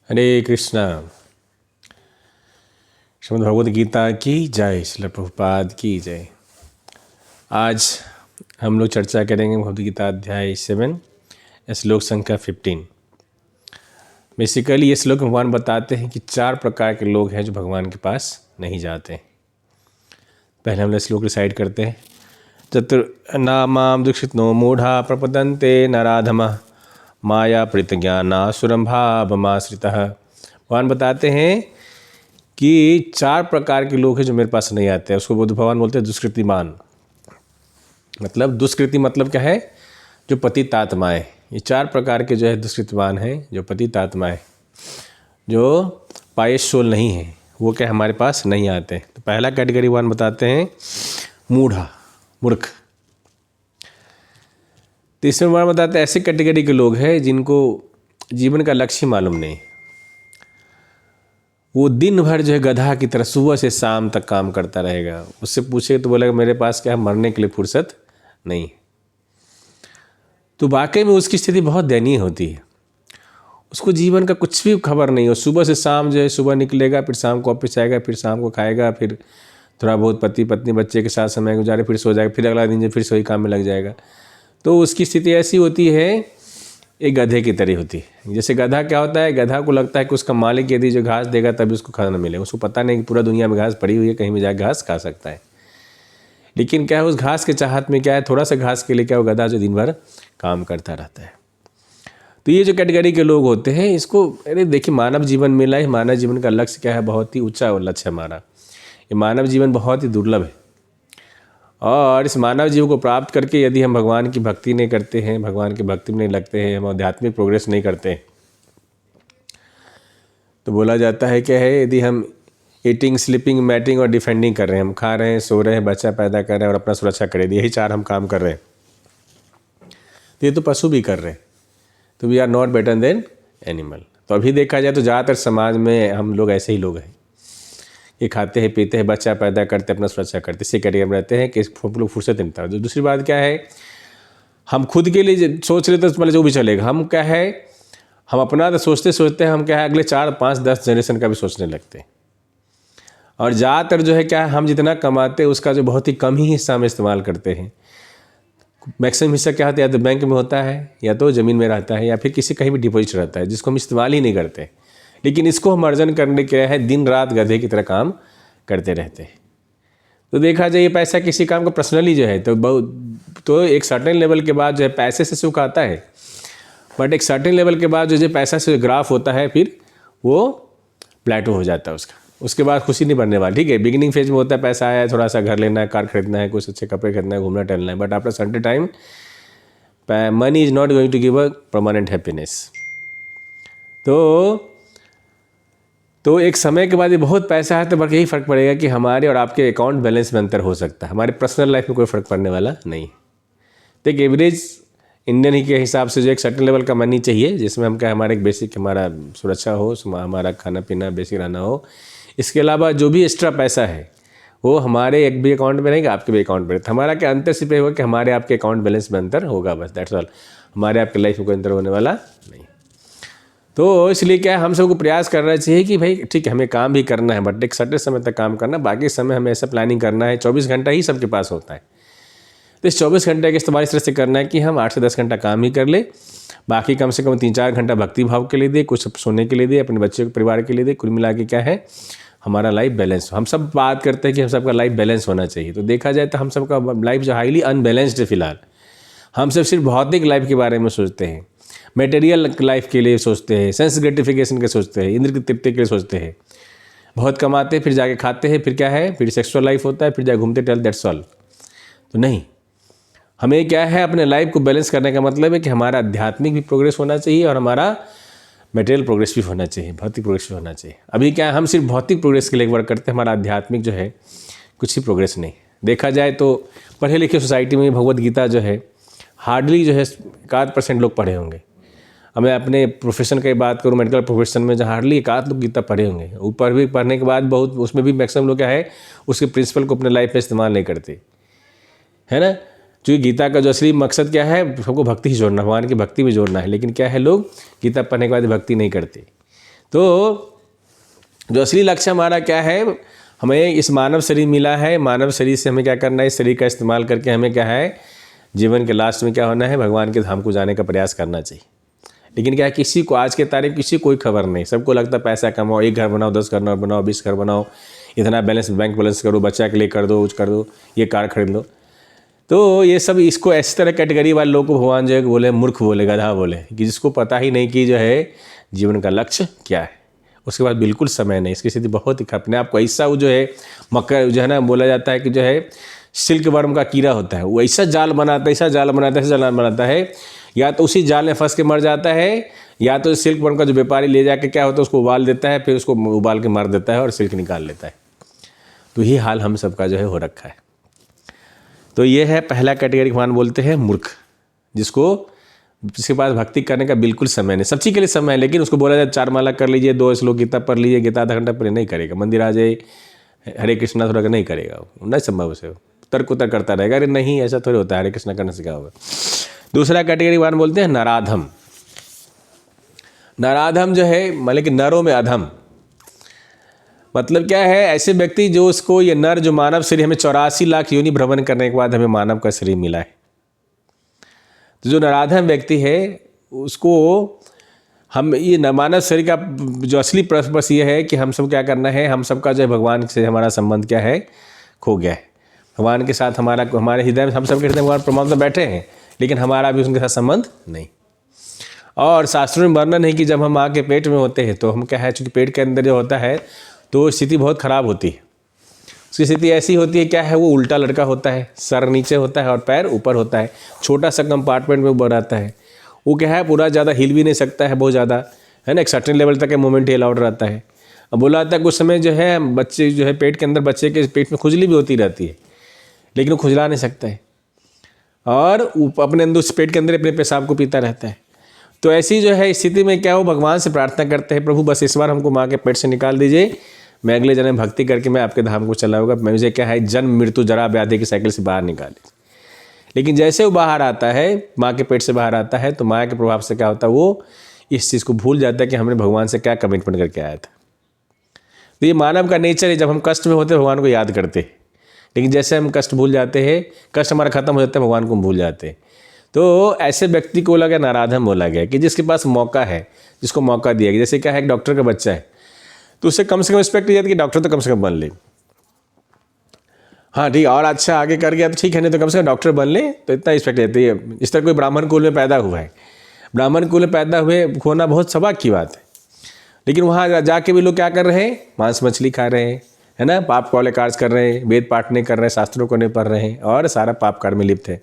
हरे कृष्णा। श्रीमद् भगवद गीता की जय, श्रील प्रभुपाद की जय। आज हम लोग चर्चा करेंगे भगवद गीता अध्याय 7 श्लोक संख्या 15। बेसिकली ये श्लोक भगवान बताते हैं कि 4 प्रकार के लोग हैं जो भगवान के पास नहीं जाते। पहले हम लोग श्लोक रिसाइड करते हैं। चतुर्नामाम दुक्षितो मूढ़ा प्रपदन्ते नराधमः माया प्रीतज्ञानासुरं भावमाश्रितः। भगवान बताते हैं कि 4 प्रकार के लोग हैं जो मेरे पास नहीं आते हैं। उसको बुद्ध भगवान बोलते हैं दुष्कृतिमान। मतलब दुष्कृति मतलब क्या है? जो पतित आत्माएं। ये 4 प्रकार के जो है दुष्कृतिमान हैं, जो पतित आत्माएं, जो पायशोल नहीं है, वो क्या हमारे पास नहीं आते। तो पहला कैटेगरी भगवान बताते हैं मूढ़ा, मूर्ख। तीसरे भगवान बताते हैं ऐसे कैटेगरी के लोग हैं जिनको जीवन का लक्ष्य मालूम नहीं। वो दिन भर जो है गधा की तरह सुबह से शाम तक काम करता रहेगा। उससे पूछे तो बोलेगा मेरे पास क्या है, मरने के लिए फुर्सत नहीं। तो वाकई में उसकी स्थिति बहुत दयनीय होती है। उसको जीवन का कुछ भी खबर नहीं हो। सुबह से शाम जो है, सुबह निकलेगा, फिर शाम को ऑफिस जाएगा, फिर शाम को खाएगा, फिर थोड़ा बहुत पति पत्नी बच्चे के साथ समय गुजारे, फिर सो जाएगा, फिर अगला दिन जो फिर से वही काम में लग जाएगा। तो उसकी स्थिति ऐसी होती है, एक गधे की तरह होती है। जैसे गधा क्या होता है, गधा को लगता है कि उसका मालिक यदि जो घास देगा तभी उसको खाना मिलेगा। उसको पता नहीं कि पूरा दुनिया में घास पड़ी हुई है, कहीं भी जाकर घास खा सकता है। लेकिन क्या है, उस घास के चाहत में क्या है, थोड़ा सा घास के लिए क्या वो गधा जो दिन भर काम करता रहता है। तो ये जो कैटेगरी के लोग होते हैं, इसको अरे देखिए, मानव जीवन मिला है। मानव जीवन का लक्ष्य क्या है? बहुत ही ऊंचा लक्ष्य है हमारा। ये मानव जीवन बहुत ही दुर्लभ है। और इस मानव जीवन को प्राप्त करके यदि हम भगवान की भक्ति नहीं करते हैं, भगवान की भक्ति में नहीं लगते हैं, हम आध्यात्मिक प्रोग्रेस नहीं करते हैं, तो बोला जाता है क्या है, यदि हम ईटिंग, स्लीपिंग, मैटिंग और डिफेंडिंग कर रहे हैं, हम खा रहे हैं, सो रहे हैं, बच्चा पैदा कर रहे हैं और अपना सुरक्षा कर रहे हैं, यही 4 हम काम कर रहे हैं, तो ये तो पशु भी कर रहे हैं। तो we are not better than animal. तो अभी देखा जाए तो ज़्यादातर समाज में हम लोग ऐसे ही लोग हैं। ये खाते हैं, पीते हैं, बच्चा पैदा करते हैं, अपना सुरक्षा करते हैं, इसी कैटेगरी में रहते हैं कि हम लोग फुर्सत नहीं मिलता। दूसरी बात क्या है, हम खुद के लिए सोच रहे तो मतलब जो भी चलेगा। हम क्या है, हम अपना तो सोचते सोचते हैं, हम क्या है अगले 4, 5, 10 जनरेशन का भी सोचने लगते हैं। और ज़्यादातर जो है क्या है, हम जितना कमाते हैं उसका जो बहुत ही कम ही हिस्सा हम इस्तेमाल करते हैं। मैक्सिमम हिस्सा क्या होता है, या तो बैंक में होता है, या तो ज़मीन में रहता है, या फिर किसी कहीं भी डिपॉजिट रहता है, जिसको हम इस्तेमाल ही नहीं करते। लेकिन इसको हम अर्जन करने के है दिन रात गधे की तरह काम करते रहते हैं। तो देखा जाए ये पैसा किसी काम का पर्सनली जो है तो एक सर्टेन लेवल के बाद जो है पैसे से सुख आता है। बट एक सर्टेन लेवल के बाद जो पैसा से ग्राफ होता है, फिर वो प्लेटो हो जाता है उसका। उसके बाद खुशी नहीं बनने वाली। ठीक है, बिगिनिंग फेज में होता है, पैसा आया है, थोड़ा सा घर लेना है, कार खरीदना है, कुछ अच्छे कपड़े खरीदना है, घूमना टहलना है। But after certain time money is not going to give a permanent happiness. तो एक समय के बाद ये बहुत पैसा है तो बल्कि यही फ़र्क पड़ेगा कि हमारे और आपके अकाउंट बैलेंस में अंतर हो सकता है। हमारे पर्सनल लाइफ में कोई फ़र्क पड़ने वाला नहीं। तो एक एवरेज इंडियन ही के हिसाब से जो एक सर्टेन लेवल का मनी चाहिए, जिसमें हम क्या हमारा एक बेसिक हमारा सुरक्षा हो, हमारा खाना पीना बेसिक रहना हो। इसके अलावा जो भी एक्स्ट्रा पैसा है वो हमारे एक भी अकाउंट में रहेगा, आपके भी अकाउंट में। हमारा क्या अंतर सिर्फ होगा कि हमारे आपके अकाउंट बैलेंस में अंतर होगा, बस दैट्स ऑल। हमारे आपके लाइफ में कोई अंतर होने वाला नहीं। तो इसलिए क्या हम सबको प्रयास करना चाहिए कि भाई ठीक है, हमें काम भी करना है, बट एक सर्टेन समय तक काम करना, बाकी समय हमें ऐसा प्लानिंग करना है। 24 घंटा ही सबके पास होता है, तो इस 24 घंटे का इस्तेमाल इस तरह से करना है कि हम 8 से 10 घंटा काम ही कर ले, बाकी कम से कम 3-4 घंटा भक्ति भाव के लिए दे, कुछ सोने के लिए दे, अपने बच्चे के परिवार के लिए दे। कुल मिला के क्या है, हमारा लाइफ बैलेंस। हम सब बात करते हैं कि हम सबका लाइफ बैलेंस होना चाहिए। तो देखा जाए तो हम सबका लाइफ जो हाईली अनबैलेंस्ड है फिलहाल। हम सब सिर्फ भौतिक लाइफ के बारे में सोचते हैं, मटेरियल लाइफ के लिए सोचते हैं, सेंस ग्रेटिफिकेशन के सोचते हैं, इंद्र की तृप्ति के लिए सोचते हैं। बहुत कमाते हैं, फिर जाके खाते हैं, फिर क्या है, फिर सेक्सुअल लाइफ होता है, फिर जाके घूमते टहल, दैट्स ऑल। तो नहीं, हमें क्या है, अपने लाइफ को बैलेंस करने का मतलब है कि हमारा आध्यात्मिक भी प्रोग्रेस होना चाहिए और हमारा मटेरियल प्रोग्रेस भी होना चाहिए, भौतिक प्रोग्रेस भी होना चाहिए। अभी क्या है, हम सिर्फ भौतिक प्रोग्रेस के लिए वर्क करते हैं, हमारा आध्यात्मिक जो है कुछ ही प्रोग्रेस नहीं। देखा जाए तो पढ़े लिखे सोसाइटी में भगवद गीता जो है हार्डली जो है 1% लोग पढ़े होंगे। अब मैं अपने प्रोफेशन की बात करूँ, मेडिकल प्रोफेशन में जहाँ हार्डली 1 लोग गीता पढ़े होंगे। ऊपर भी पढ़ने के बाद बहुत, उसमें भी मैक्सिमम लोग क्या है उसके प्रिंसिपल को अपने लाइफ में इस्तेमाल नहीं करते, है ना। क्योंकि गीता का जो असली मकसद क्या है, सबको भक्ति ही जोड़ना, भगवान की भक्ति में जोड़ना है। लेकिन क्या है, लोग गीता पढ़ने के बाद भक्ति नहीं करते। तो जो असली लक्ष्य हमारा क्या है, हमें इस मानव शरीर मिला है, मानव शरीर से हमें क्या करना है, इस शरीर का इस्तेमाल करके हमें क्या है, जीवन के लास्ट में क्या होना है, भगवान के धाम को जाने का प्रयास करना चाहिए। लेकिन क्या है, किसी को आज के तारीख किसी कोई खबर नहीं, सबको लगता है पैसा कमाओ, 1 घर बनाओ, 10 घर बनाओ, 20 घर बनाओ, इतना बैलेंस बैंक बैलेंस करो, बच्चा के लिए कर दो, कुछ कर दो, ये कार खरीद लो। तो ये सब इसको इस तरह कैटेगरी वाले लोगों को भगवान जो है बोले मूर्ख बोले, गधा बोले, कि जिसको पता ही नहीं कि जो है जीवन का लक्ष्य क्या है, उसके बाद बिल्कुल समय नहीं। इसकी स्थिति बहुत ही अपने आप को ऐसा वो जो है मकर जो है ना, बोला जाता है कि जो है सिल्क वर्म का कीड़ा होता है, वो ऐसा जाल बनाता है, ऐसा जाल बनाता है, ऐसा जाल बनाता है, या तो उसी जाल में फंस के मर जाता है, या तो सिल्क वर्म का जो व्यापारी ले जाके क्या होता है उसको उबाल देता है, फिर उसको उबाल के मार देता है और सिल्क निकाल लेता है। तो यही हाल हम सबका जो है हो रखा है। तो ये है पहला कैटेगरी, भगवान बोलते हैं मूर्ख, जिसके पास भक्ति करने का बिल्कुल समय नहीं। सब चीज़ के लिए समय है, लेकिन उसको बोला जाए 4 माला कर लीजिए, 2 श्लोक गीता पढ़ लीजिए, गीता आधा घंटा पढ़े, नहीं करेगा। मंदिर आ जाए, हरे कृष्णा थोड़ा नहीं करेगा, नहीं संभव उसे, तर्क उतर करता रहेगा, अरे नहीं ऐसा थोड़ी होता है, हरे कृष्णा करने से क्या होगा। दूसरा कैटेगरी भगवान बोलते हैं नराधम। नराधम जो है मतलब कि नरों में अधम, मतलब क्या है, ऐसे व्यक्ति जो उसको ये नर जो मानव शरीर, हमें 84 लाख योनि भ्रमण करने के बाद हमें मानव का शरीर मिला है। तो जो नराधम व्यक्ति है उसको हम ये मानव शरीर का जो असली पर्पस ये है कि हम सब क्या करना है, हम सबका जो है भगवान से हमारा संबंध क्या है, खो गया है। भगवान के साथ हमारे हृदय में, हम सबके हृदय में भगवान परमात्मा बैठे हैं, लेकिन हमारा भी उनके साथ संबंध नहीं। और शास्त्रों में वर्णन है कि जब हम माँ के पेट में होते हैं तो हम क्या है, चूँकि पेट के अंदर जो होता है तो स्थिति बहुत ख़राब होती है। उसकी स्थिति ऐसी होती है, क्या है, वो उल्टा लटका होता है, सर नीचे होता है और पैर ऊपर होता है, छोटा सा कंपार्टमेंट में वो रहता है। वो क्या है, पूरा ज़्यादा हिल भी नहीं सकता है, बहुत ज़्यादा है ना, एक सर्टेन लेवल तक मूवमेंट ही अलाउड रहता है। अब बोला जाता है कुछ समय जो है बच्चे जो है पेट के अंदर, बच्चे के पेट में खुजली भी होती रहती है, लेकिन वो खुजला नहीं सकता है, और अपने अंदर उस पेट के अंदर अपने पेशाब को पीता रहता है। तो ऐसी जो है स्थिति में क्या हो, भगवान से प्रार्थना करते हैं, प्रभु बस इस बार हमको माँ के पेट से निकाल दीजिए, मैं अगले जन्म भक्ति करके मैं आपके धाम को चला होगा, मुझे क्या है जन्म मृत्यु जरा व्याधि की साइकिल से बाहर निकाले। लेकिन जैसे वो बाहर आता है, माँ के पेट से बाहर आता है, तो माँ के प्रभाव से क्या होता है, वो इस चीज़ को भूल जाता है कि हमने भगवान से क्या कमिटमेंट करके आया था। तो ये मानव का नेचर है, जब हम कष्ट में होते हैं भगवान को याद करते हैं, लेकिन जैसे हम कष्ट भूल जाते हैं, कष्ट हमारा खत्म हो जाता है, भगवान को हम भूल जाते हैं। तो ऐसे व्यक्ति को बोला गया नराधम बोला गया, कि जिसके पास मौका है, जिसको मौका दिया गया। जैसे क्या है, एक डॉक्टर का बच्चा है तो उससे कम से कम रिस्पेक्ट दी जाती है कि डॉक्टर तो कम से कम बन ले, हाँ ठीक, और अच्छा आगे कर गया तो ठीक है, नहीं तो कम से कम डॉक्टर बन ले, तो इतना रिस्पेक्ट देती है। इस तरह कोई ब्राह्मण कुल में पैदा हुआ है, ब्राह्मण कुल में पैदा हुए होना बहुत सौभाग्य की बात है, लेकिन वहाँ जाके भी लोग क्या कर रहे हैं, मांस मछली खा रहे हैं, है ना, पाप वाले कार्य कर रहे हैं, वेद पाठ नहीं कर रहे हैं, शास्त्रों को नहीं पढ़ रहे हैं, और सारा पाप कार्य में लिप्त है।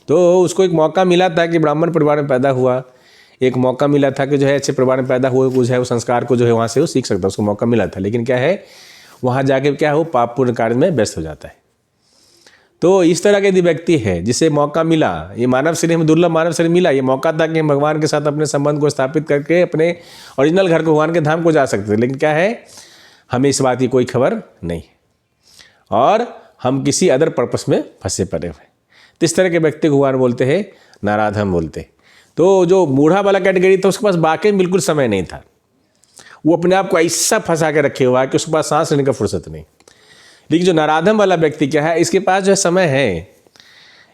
तो उसको एक मौका मिला था कि ब्राह्मण परिवार में पैदा हुआ, एक मौका मिला था कि जो है अच्छे परिवार में पैदा हुए, कुछ है वो संस्कार को जो है वहाँ से वो सीख सकता है, उसको मौका मिला था। लेकिन क्या है, वहाँ जाके क्या हो, पाप पूर्ण कार्य में व्यस्त हो जाता है। तो इस तरह के यदि व्यक्ति है जिसे मौका मिला, ये मानव शरीर में दुर्लभ मानव शरीर मिला, ये मौका था कि हम भगवान के साथ अपने संबंध को स्थापित करके अपने ओरिजिनल घर को, भगवान के धाम को जा सकते थे, लेकिन क्या है, हमें इस बात की कोई खबर नहीं, और हम किसी अदर पर्पस में फंसे पड़े हुए। तो इस तरह के व्यक्ति को भगवान बोलते हैं नराधम बोलते। तो जो बूढ़ा वाला कैटेगरी था, उसके पास वाकई में बिल्कुल समय नहीं था, वो अपने आप को ऐसा फंसा के रखे हुआ है कि उसके पास सांस लेने का फुर्सत नहीं। लेकिन जो नराधम वाला व्यक्ति क्या है, इसके पास जो है समय है,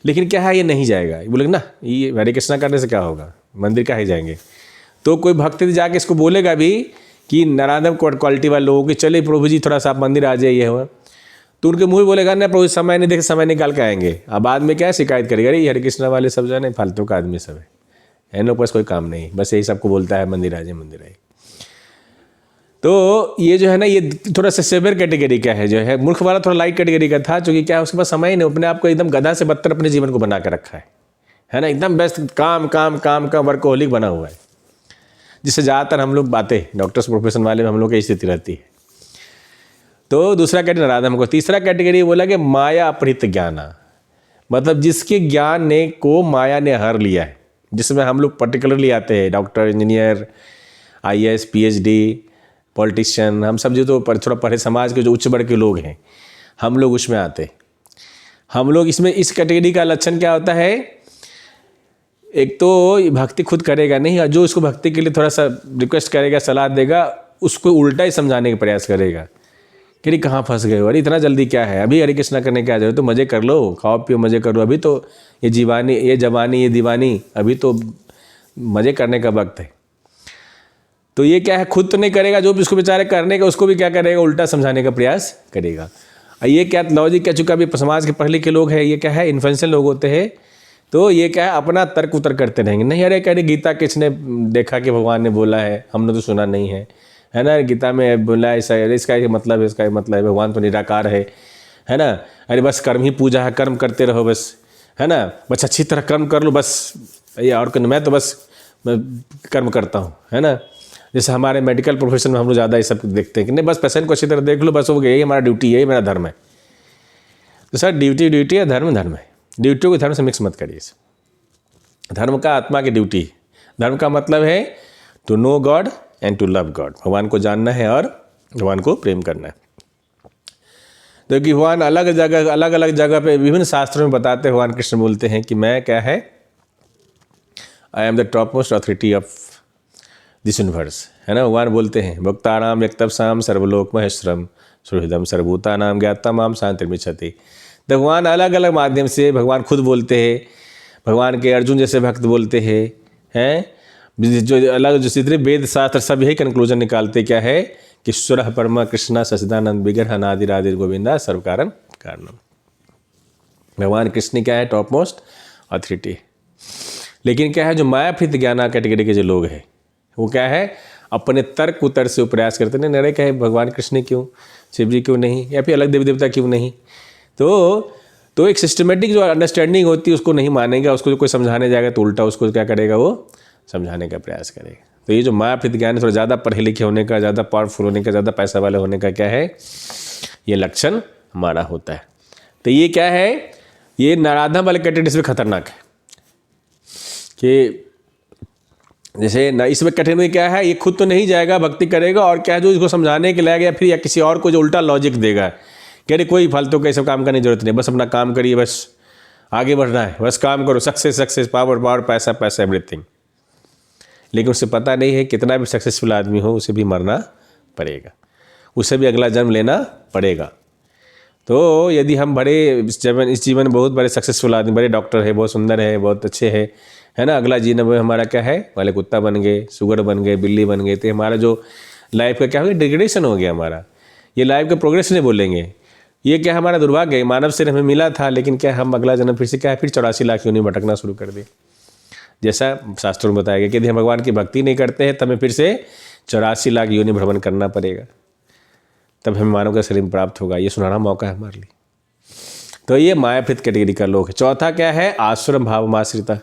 लेकिन क्या है, ये नहीं जाएगा, बोले ना ये हरे कृष्णा करने से क्या होगा, मंदिर का ही जाएंगे। तो कोई भक्त जाके इसको बोलेगा भी कि नराधम क्वालिटी वाले लोगों की, चले प्रभु जी थोड़ा सा आप मंदिर आ जाइए, हुआ तो उनके मुँह बोलेगा ना प्रभु समय नहीं देखे, समय निकाल के आएंगे। अब बाद में क्या शिकायत करेगा, अरे हरे कृष्णा वाले सब जो है फालतू का आदमी सब है, इन लोग पास कोई काम नहीं, बस यही सबको बोलता है मंदिर आ जाए, मंदिर आए। तो ये जो है ना, ये थोड़ा सा सेवियर कैटेगरी का है, जो है मूर्ख वाला थोड़ा लाइट कैटेगरी का था, क्योंकि क्या उसके पास समय ही नहीं, अपने आप को एकदम गधा से बदतर अपने जीवन को बना के रखा है ना, एकदम व्यस्त, काम काम काम का वर्कोहोलिक बना हुआ है, जिससे ज़्यादातर हम लोग बातें डॉक्टर्स प्रोफेशन वाले में हम लोग की स्थिति रहती है। तो दूसरा कैटेगरी नराधम को। तीसरा कैटेगरी बोला कि माया अपहृत ज्ञाना, मतलब जिसके ज्ञान ने को माया ने हर लिया है, जिसमें हम लोग पर्टिकुलरली आते हैं, doctor, engineer, IAS, PhD, politician, हम सब जो तो थोड़ा पढ़े समाज के जो उच्च वर्ग के लोग हैं, हम लोग उसमें आते। हम लोग इसमें इस कैटेगरी का लक्षण क्या होता है, एक तो भक्ति खुद करेगा नहीं, और जो उसको भक्ति के लिए थोड़ा सा रिक्वेस्ट करेगा, सलाह देगा, उसको उल्टा ही समझाने का प्रयास करेगा कि अरे कहाँ फंस गए हो, अरे इतना जल्दी क्या है, अभी हरे कृष्णा करने क्या जरूरत, तो मज़े कर लो, खाओ पियो मज़े करो, अभी तो ये जीवानी ये जवानी ये दीवानी, अभी तो मज़े करने का वक्त है। तो ये क्या है, खुद तो नहीं करेगा, जो भी उसको बेचारे करने का उसको भी क्या करेगा, उल्टा समझाने का प्रयास करेगा। ये क्या लॉजिक कह चुका, अभी समाज के पढ़े लिखे लोग हैं, ये क्या है इन्फ्लुएंशियल लोग होते हैं, तो ये क्या है अपना तर्क उतर करते रहेंगे। नहीं अरे कह रहे गीता किसने देखा कि भगवान ने बोला है, हमने तो सुना नहीं है ना, गीता में बोला है इसका ये मतलब है, इसका ये मतलब है, भगवान तो निराकार है ना, अरे बस कर्म ही पूजा है, कर्म करते रहो बस, है ना, बस अच्छी तरह कर्म कर लो बस, ये और मैं तो बस मैं कर्म करता हूँ, है ना। जैसे हमारे मेडिकल प्रोफेशन में हम लोग ज़्यादा ये सब देखते हैं कि नहीं बस पेशेंट को अच्छी तरह देख लो बस, हो गया, यही हमारा ड्यूटी है, यही मेरा धर्म है। तो सर ड्यूटी है, धर्म है, ड्यूटी को धर्म से मिक्स मत करिए। धर्म का आत्मा की ड्यूटी, धर्म का मतलब है to know God and to love God, भगवान को जानना है और भगवान को प्रेम करना है। तो कि भगवान अलग अलग जगह पे विभिन्न शास्त्रों में बताते हैं, भगवान कृष्ण बोलते हैं कि मैं क्या है, I am the top most authority of this universe, है ना। भगवान बोलते हैं भक्तानां व्यक्तवसाम सर्वलोक महेश्वरम सुहृदम सर्वभूतानां ज्ञाता माम शांतिर्मिच्छति। तो भगवान अलग अलग माध्यम से भगवान खुद बोलते हैं, भगवान के अर्जुन जैसे भक्त बोलते हैं जो अलग जो जितने वेद शास्त्र सब यही कंक्लूजन निकालते क्या है कि ईश्वर परमा कृष्णा सचिदानंद विग्रह अनादि राधि गोविंदा सर्व कारण कारणम। भगवान कृष्ण क्या है, टॉप मोस्ट अथॉरिटी। लेकिन क्या है जो मायाफित ज्ञाना कैटेगरी के जो लोग हैं वो क्या है, अपने तर्क उतर से प्रयास करते हैं, नरे कहे भगवान कृष्ण क्यों, शिव जी क्यों नहीं, या फिर अलग देवी देवता क्यों नहीं। तो एक सिस्टमेटिक जो अंडरस्टैंडिंग होती है उसको नहीं मानेगा, उसको जो कोई समझाने जाएगा तो उल्टा उसको क्या करेगा, वो समझाने का प्रयास करेगा। तो ये जो मायाफित ज्ञान है, थोड़ा ज़्यादा पढ़े लिखे होने का, ज़्यादा पावरफुल होने का, ज़्यादा पैसा वाले होने का क्या है, ये लक्षण हमारा होता है। तो ये क्या है, ये नराधम वाले कैटेगरी इसमें खतरनाक है कि जैसे न इसमें कठिन में क्या है, ये खुद तो नहीं जाएगा भक्ति करेगा, और क्या है जो इसको समझाने के लाएगा या फिर या किसी और को जो उल्टा लॉजिक देगा कि अरे कोई फालतू का सब काम करने की जरूरत नहीं, बस अपना काम करिए, बस आगे बढ़ना है, बस काम करो, सक्सेस पावर पैसा एवरीथिंग। लेकिन उसे पता नहीं है कितना भी सक्सेसफुल आदमी हो उसे भी मरना पड़ेगा, उसे भी अगला जन्म लेना पड़ेगा। तो यदि हम बड़े इस जीवन में बहुत बड़े सक्सेसफुल आदमी, बड़े डॉक्टर है, बहुत सुंदर है, बहुत अच्छे है ना, अगला जीवन में हमारा क्या है, पहले कुत्ता बन गए, सुगर बन गए, बिल्ली बन गए, तो हमारा जो लाइफ का क्या हो गया, डिग्रेडेशन हो गया हमारा। ये लाइफ का प्रोग्रेस नहीं बोलेंगे, ये क्या हमारा दुर्भाग्य है, मानव शरीर हमें मिला था, लेकिन क्या हम अगला जन्म फिर से क्या है, फिर 84 लाख योनि भटकना शुरू कर दिए। जैसा शास्त्रों में बताया गया कि यदि हम भगवान की भक्ति नहीं करते हैं तो हमें फिर से 84 लाख योनि भ्रमण करना पड़ेगा, तब हमें मानव का शरीर प्राप्त होगा। ये सुनहरा मौका है हमारे लिए। तो ये मायाफित कैटेगरी का लोग है। चौथा क्या है, आसुर भावमाश्रिता,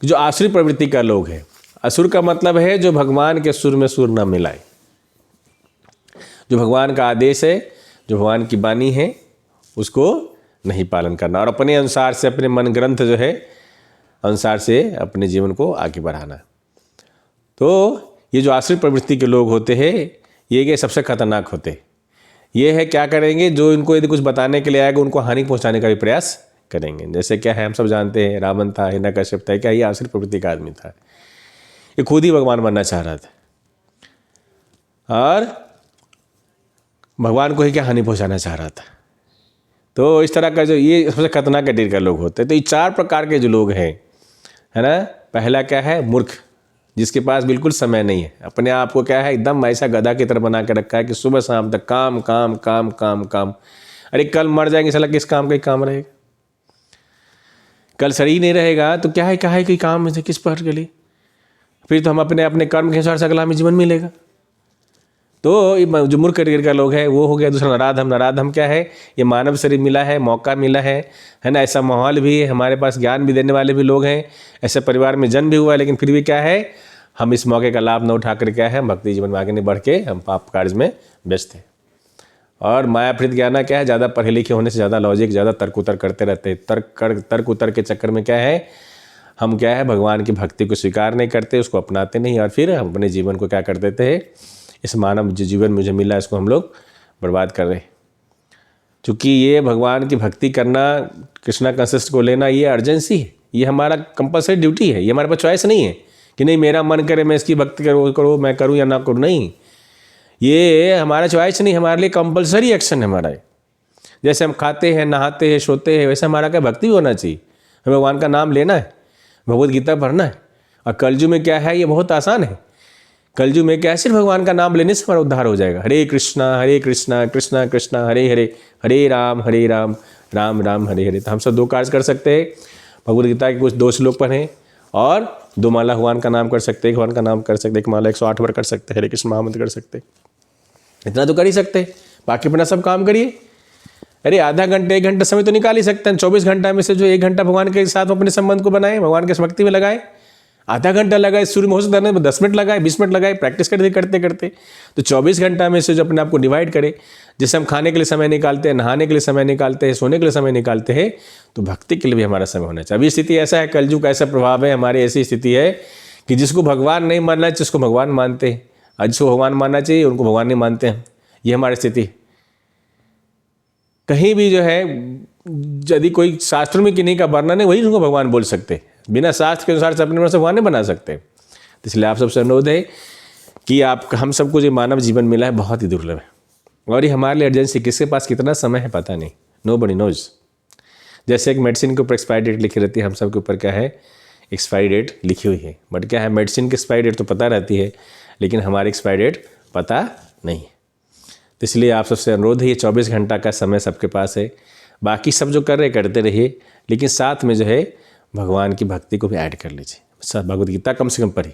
जो आसुरी प्रवृत्ति का लोग है। असुर का मतलब है जो भगवान के सुर में सुर न मिलाए, जो भगवान का आदेश है, जो भगवान की वाणी है उसको नहीं पालन करना, और अपने अनुसार से, अपने मन ग्रंथ जो है अनुसार से अपने जीवन को आगे बढ़ाना। तो ये जो आसुरी प्रवृत्ति के लोग होते हैं ये सबसे खतरनाक होते हैं। ये है क्या करेंगे, जो इनको यदि कुछ बताने के लिए आएगा उनको हानि पहुंचाने का भी प्रयास करेंगे। जैसे क्या है, हम सब जानते हैं रावण था, हिरण्यकश्यप था, क्या ये आसुरी प्रवृत्ति का आदमी था, ये खुद ही भगवान बनना चाह रहा था और भगवान को ही क्या हानि पहुंचाना चाह रहा था। तो इस तरह का जो ये सबसे खतरनाक कैटेगरी का लोग होते हैं। तो ये 4 प्रकार के जो लोग हैं, है ना। पहला क्या है, मूर्ख, जिसके पास बिल्कुल समय नहीं है, अपने आप को क्या है एकदम ऐसा गधा की तरह बना के रखा है कि सुबह शाम तक काम काम काम काम काम। अरे कल मर जाएंगे, साला किस काम का ही काम रहेगा, कल शरीर नहीं रहेगा तो क्या है कि काम में से किस पर के लिए, फिर तो हम अपने अपने कर्म के अनुसार से अगला हमें जीवन मिलेगा। तो जो मूर्ख कैटेगरी का लोग है वो हो गया। दूसरा नराधम क्या है, ये मानव शरीर मिला है, मौका मिला है ना, ऐसा माहौल भी है, हमारे पास ज्ञान भी देने वाले भी लोग हैं, ऐसे परिवार में जन्म भी हुआ है, लेकिन फिर भी क्या है, हम इस मौके का लाभ न उठा कर क्या है, हम भक्ति जीवन में आगे नहीं बढ़ के हम पाप कार्य में व्यस्त हैं। और मायाफृत ज्ञान क्या है, ज़्यादा पढ़े लिखे होने से ज़्यादा लॉजिक, ज़्यादा तर्क उतर करते रहते हैं। तर्क उतर के चक्कर में क्या है, हम क्या है भगवान की भक्ति को स्वीकार नहीं करते, उसको अपनाते नहीं, और फिर हम अपने जीवन को क्या कर देते हैं, इस मानव जो जीवन मुझे मिला इसको हम लोग बर्बाद कर रहे हैं। क्योंकि ये भगवान की भक्ति करना, कृष्णा कंसिस्ट को लेना, ये अर्जेंसी है, ये हमारा कंपल्सरी ड्यूटी है, ये हमारे पास चॉइस नहीं है कि नहीं मेरा मन करे मैं इसकी भक्ति करो मैं करूँ या ना करूँ, नहीं। ये हमारा चॉइस नहीं, हमारे लिए कंपलसरी एक्शन है हमारा। जैसे हम खाते हैं, नहाते हैं, सोते हैं, वैसे हमारा क्या भक्ति भी होना चाहिए। हमें भगवान का नाम लेना है, भगवद गीता पढ़ना है। और कलयुग में क्या है, ये बहुत आसान है। कलयुग में क्या है, सिर्फ भगवान का नाम लेने से हमारा उद्धार हो जाएगा। हरे कृष्णा कृष्णा कृष्णा हरे हरे, हरे राम राम राम हरे हरे। तो हम सब 2 कार्य कर सकते हैं, भगवद गीता के कुछ 2 श्लोक पढ़ें और 2 माला भगवान का नाम कर सकते हैं, भगवान का नाम कर सकते हैं, 1 माला 108 बार कर सकते हैं, हरे कृष्ण महामंत्र कर सकते हैं। इतना तो कर ही सकते हैं, बाकी अपना सब काम करिए। अरे आधा घंटे 1 घंटा समय तो निकाल ही सकते हैं। 24 घंटा में से जो 1 घंटा भगवान के साथ अपने संबंध को बनाए, भगवान के भक्ति में लगाए। आधा घंटा लगाए शुरू में, हो सकता है 10 मिनट लगाए, 20 मिनट लगाए, प्रैक्टिस करते करते। तो 24 घंटा में से जो अपने आप को डिवाइड करे, जैसे हम खाने के लिए समय निकालते हैं, नहाने के लिए समय निकालते हैं, सोने के लिए समय निकालते हैं, तो भक्ति के लिए भी हमारा समय होना चाहिए। अभी स्थिति ऐसा है, कलयुग का ऐसा प्रभाव है, हमारी ऐसी स्थिति है कि जिसको भगवान नहीं मानना चाहिए उसको भगवान मानते हैं, और जिसको भगवान मानना चाहिए उनको भगवान नहीं मानते हैं। ये हमारी स्थिति। कहीं भी जो है, यदि कोई शास्त्र में किन्हीं का वर्णन है, वही उनको भगवान बोल सकते हैं। बिना शास्त्र के अनुसार से अपने मन से भगवान नहीं बना सकते। तो इसलिए आप सबसे अनुरोध है कि हम सबको जो मानव जीवन मिला है बहुत ही दुर्लभ है, और ये हमारे लिए अर्जेंसी। किसके पास कितना समय है पता नहीं, नोबडी नोज। जैसे एक मेडिसिन के ऊपर एक्सपायरी डेट लिखी रहती है, हम सब के ऊपर क्या है, एक्सपायरी डेट लिखी हुई है। बट क्या है, मेडिसिन की एक्सपायरी डेट तो पता रहती है, लेकिन हमारी एक्सपायरी डेट पता नहीं। तो इसलिए आप सबसे अनुरोध है, ये 24 घंटा का समय सबके पास है। बाकी सब जो कर रहे करते रहिए, लेकिन साथ में जो है भगवान की भक्ति को भी ऐड कर लीजिए। भगवद गीता कम से कम पढ़िए।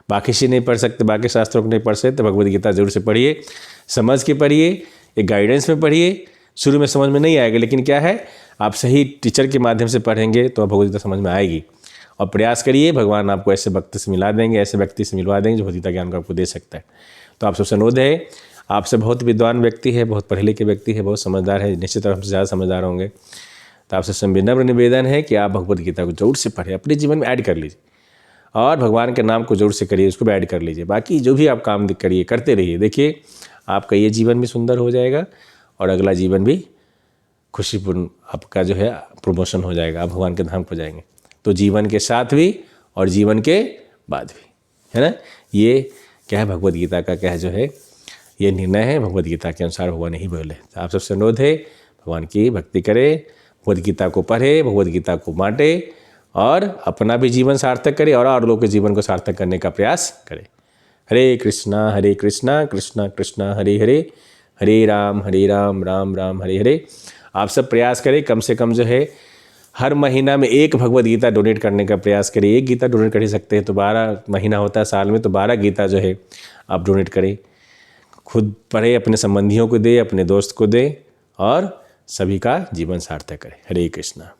बाकी चीज़ नहीं पढ़ सकते, बाकी शास्त्रों को नहीं पढ़ सकते, तो भगवद गीता जरूर से पढ़िए, समझ के पढ़िए, एक गाइडेंस में पढ़िए। शुरू में समझ में नहीं आएगा, लेकिन क्या है, आप सही टीचर के माध्यम से पढ़ेंगे तो भगवद गीता समझ में आएगी। और प्रयास करिए, भगवान आपको ऐसे भक्त से मिला देंगे, ऐसे व्यक्ति से मिलवा देंगे जो भगवद गीता ज्ञान को आपको दे सकता है। तो आप सबसे अनुरोध है, आपसे बहुत विद्वान व्यक्ति है, बहुत पढ़े लिखे व्यक्ति है, बहुत समझदार है, निश्चित तौर हमसे ज़्यादा समझदार होंगे। तो आपसे विनम्र निवेदन है कि आप भगवद गीता को जरूर से पढ़ें, अपने जीवन में ऐड कर लीजिए, और भगवान के नाम को जरूर से करिए, उसको भी ऐड कर लीजिए। बाकी जो भी आप काम करिए, करते रहिए। देखिए आपका ये जीवन भी सुंदर हो जाएगा, और अगला जीवन भी खुशीपूर्ण आपका जो है प्रमोशन हो जाएगा, आप भगवान के धाम को जाएंगे। तो जीवन के साथ भी और जीवन के बाद भी, है ना। ये क्या है, भगवद गीता का क्या है जो है, ये निर्णय है, भगवद गीता के अनुसार भगवान ही बोले। तो आप सबसे अनुरोध है, भगवान की भक्ति करें, भगवद गीता को पढ़े, भगवद गीता को बांटे, और अपना भी जीवन सार्थक करे और लोगों के जीवन को सार्थक करने का प्रयास करे। हरे कृष्णा कृष्णा कृष्णा हरे हरे, हरे राम राम राम हरे हरे। आप सब प्रयास करें, कम से कम जो है हर महीना में 1 भगवद गीता डोनेट करने का प्रयास करिए। 1 गीता डोनेट कर ही सकते हैं, तो 12 महीना होता है साल में, तो 12 गीता जो है आप डोनेट करें। खुद पढ़े, अपने संबंधियों को दे, अपने दोस्त को दे, और सभी का जीवन सार्थक करें। हरे कृष्णा।